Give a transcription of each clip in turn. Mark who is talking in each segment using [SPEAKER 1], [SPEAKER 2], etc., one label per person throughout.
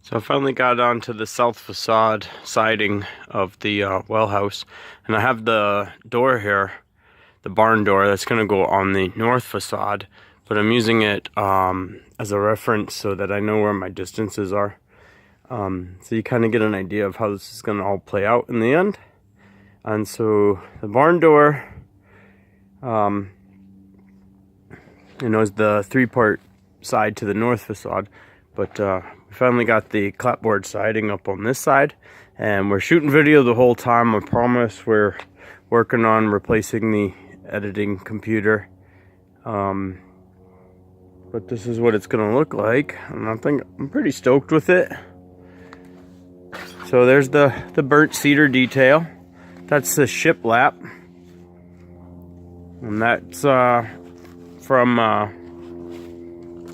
[SPEAKER 1] So I finally got onto the south facade siding of the WellHaus, and I have the door here, the barn door, that's going to go on the north facade, but I'm using it as a reference so that I know where my distances are. So you kind of get an idea of how this is going to all play out in the end. And so the barn door, is the three-part side to the north facade, but we finally got the clapboard siding up on this side, and we're shooting video the whole time. I promise. We're working on replacing the editing computer, but this is what it's gonna look like, and I think I'm pretty stoked with it. So there's the burnt cedar detail. That's the shiplap, and that's from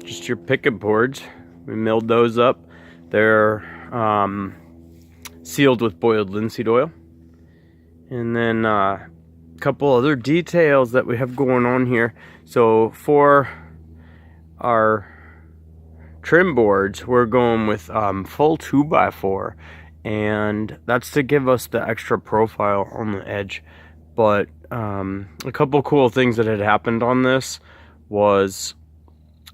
[SPEAKER 1] just your picket boards. We milled those up. They're sealed with boiled linseed oil. And then a couple other details that we have going on here. So for our trim boards, we're going with full 2x4. And that's to give us the extra profile on the edge. But a couple cool things that had happened on this was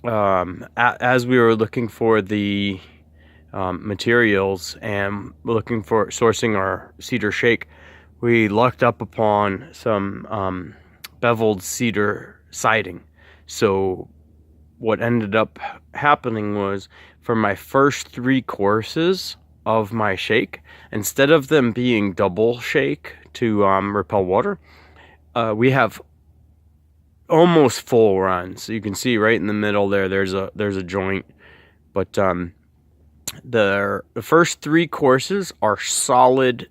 [SPEAKER 1] as we were looking for the materials and looking for sourcing our cedar shake, we lucked up upon some beveled cedar siding. So what ended up happening was, for my first 3 courses of my shake, instead of them being double shake to repel water, we have almost full runs. You can see right in the middle there's a joint, but the first 3 courses are solid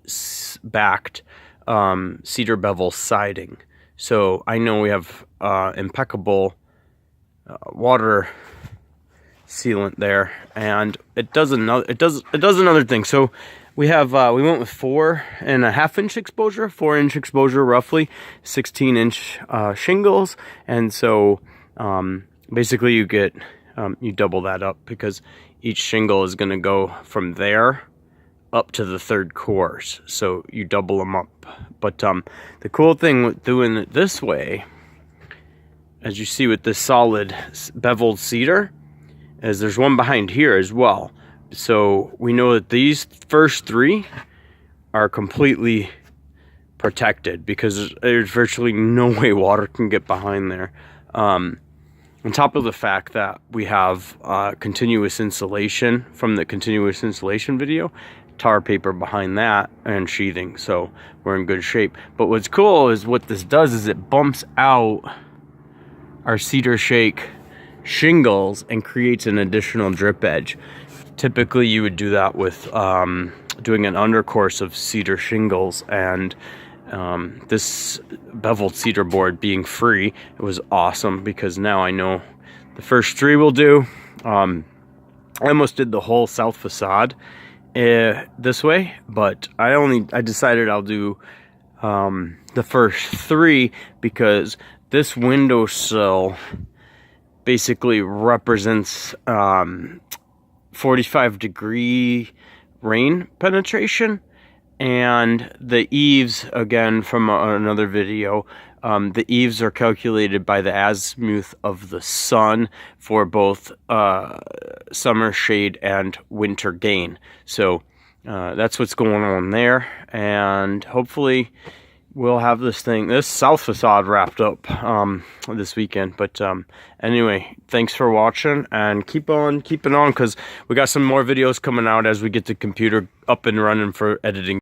[SPEAKER 1] backed cedar bevel siding. So I know we have impeccable water sealant there, and it does another thing. So we have we went with 4.5 inch exposure, 4-inch exposure roughly, 16-inch shingles, and so basically you get you double that up, because each shingle is going to go from there up to the 3rd course, so you double them up. But the cool thing with doing it this way, as you see with this solid beveled cedar, is there's one behind here as well. So we know that these first 3 are completely protected, because there's virtually no way water can get behind there. On top of the fact that we have continuous insulation from the continuous insulation video, tar paper behind that, and sheathing, so we're in good shape. But what's cool is what this does is it bumps out our cedar shake shingles and creates an additional drip edge. Typically you would do that with doing an undercourse of cedar shingles, and this beveled cedar board being free, it was awesome, because now I know the first 3 will do. I almost did the whole south facade this way, but I decided I'll do the first 3, because this windowsill basically represents 45-degree rain penetration, and the eaves, again from another video, the eaves are calculated by the azimuth of the sun for both summer shade and winter gain. So that's what's going on there, and hopefully we'll have this south facade wrapped up this weekend. But anyway, thanks for watching, and keep on keeping on, because we got some more videos coming out as we get the computer up and running for editing.